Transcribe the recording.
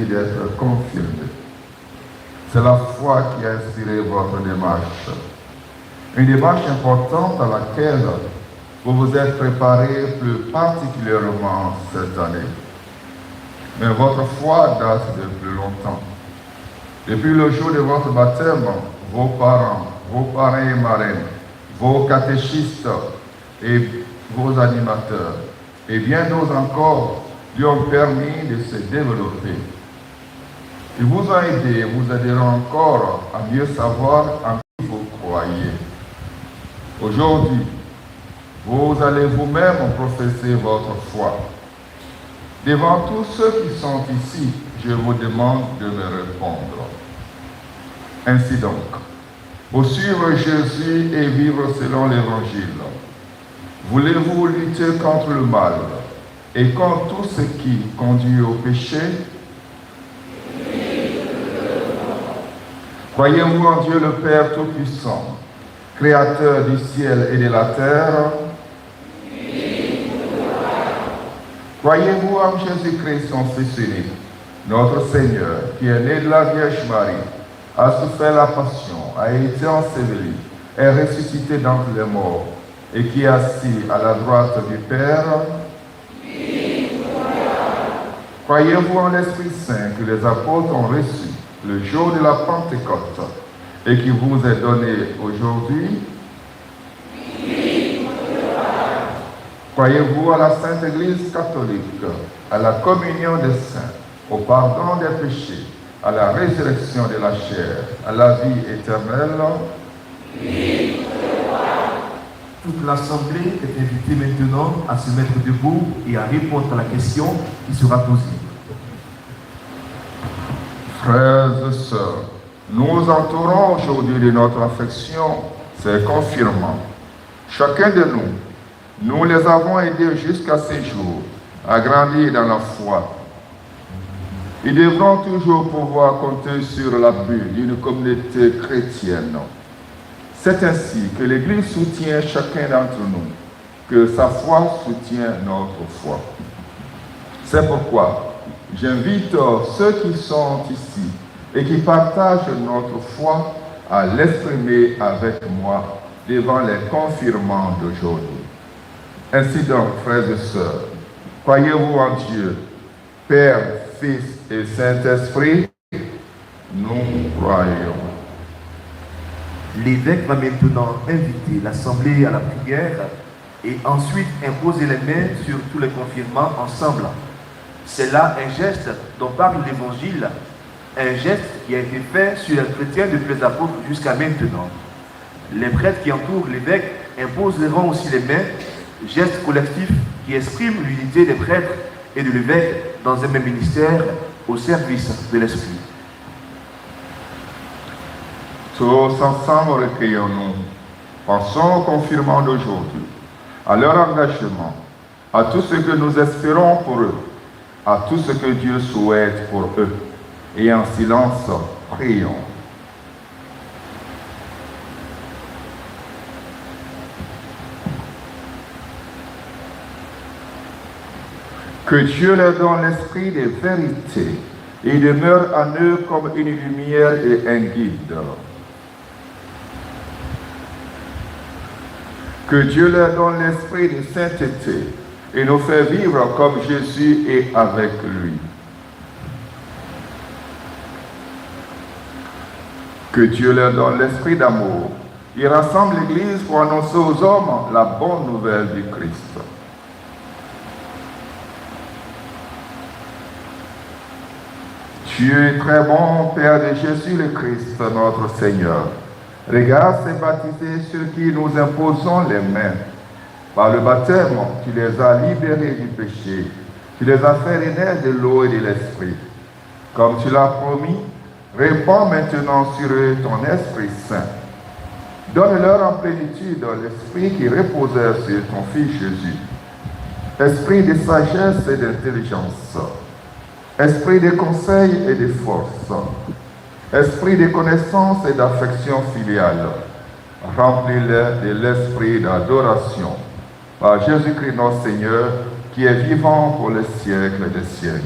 d'être confirmé. C'est la foi qui a inspiré votre démarche. Une démarche importante à laquelle vous vous êtes préparé plus particulièrement cette année. Mais votre foi date de plus longtemps. Depuis le jour de votre baptême, vos parents et marraines, vos catéchistes et vos animateurs, et bien d'autres encore, lui ont permis de se développer. Ils vous ont aidé et vous aideront encore à mieux savoir en qui vous croyez. Aujourd'hui, vous allez vous-même professer votre foi. Devant tous ceux qui sont ici, je vous demande de me répondre. Ainsi donc, pour suivre Jésus et vivre selon l'Évangile, voulez-vous lutter contre le mal et contre tout ce qui conduit au péché? Croyez-vous en Dieu le Père Tout-Puissant, Créateur du ciel et de la terre? Croyez-vous en Jésus-Christ, son Fils unique, notre Seigneur, qui est né de la Vierge Marie, a souffert la passion, a été enseveli, est ressuscité d'entre les morts, et qui est assis à la droite du Père? Croyez-vous en l'Esprit Saint que les apôtres ont reçu le jour de la Pentecôte et qui vous est donné aujourd'hui? Croyez-vous à la Sainte Église catholique, à la communion des saints, au pardon des péchés, à la résurrection de la chair, à la vie éternelle? Toute l'Assemblée est invitée maintenant à se mettre debout et à répondre à la question qui sera posée. Frères et sœurs, nous entourons aujourd'hui de notre affection ces confirmants. Chacun de nous les avons aidés jusqu'à ce jour à grandir dans la foi. Ils devront toujours pouvoir compter sur l'appui d'une communauté chrétienne. C'est ainsi que l'Église soutient chacun d'entre nous, que sa foi soutient notre foi. C'est pourquoi j'invite ceux qui sont ici et qui partagent notre foi à l'exprimer avec moi devant les confirmants d'aujourd'hui. Ainsi donc, frères et sœurs, croyez-vous en Dieu, Père, Fils et Saint-Esprit? Nous croyons. L'évêque va maintenant inviter l'Assemblée à la prière et ensuite imposer les mains sur tous les confirmants ensemble. C'est là un geste dont parle l'Évangile, un geste qui a été fait sur les chrétiens depuis les apôtres jusqu'à maintenant. Les prêtres qui entourent l'évêque imposeront aussi les mains, geste collectif qui exprime l'unité des prêtres et de l'évêque dans un même ministère au service de l'Esprit. Tous ensemble recueillons-nous, pensons aux confirmants d'aujourd'hui, à leur engagement, à tout ce que nous espérons pour eux, à tout ce que Dieu souhaite pour eux, et en silence, prions. Que Dieu leur donne l'esprit de vérité et demeure en eux comme une lumière et un guide. Que Dieu leur donne l'esprit de sainteté et nous fait vivre comme Jésus est avec lui. Que Dieu leur donne l'esprit d'amour. Il rassemble l'Église pour annoncer aux hommes la bonne nouvelle du Christ. Dieu est très bon, Père de Jésus le Christ, notre Seigneur. Regarde ces baptisés sur qui nous imposons les mains. Par le baptême, tu les as libérés du péché, tu les as fait renaître de l'eau et de l'esprit. Comme tu l'as promis, répands maintenant sur eux ton Esprit Saint. Donne-leur en plénitude l'esprit qui reposait sur ton Fils Jésus. Esprit de sagesse et d'intelligence. Esprit de conseil et de force. Esprit de connaissance et d'affection filiale. Remplis-les de l'esprit d'adoration. Par Jésus-Christ notre Seigneur, qui est vivant pour les siècles des siècles.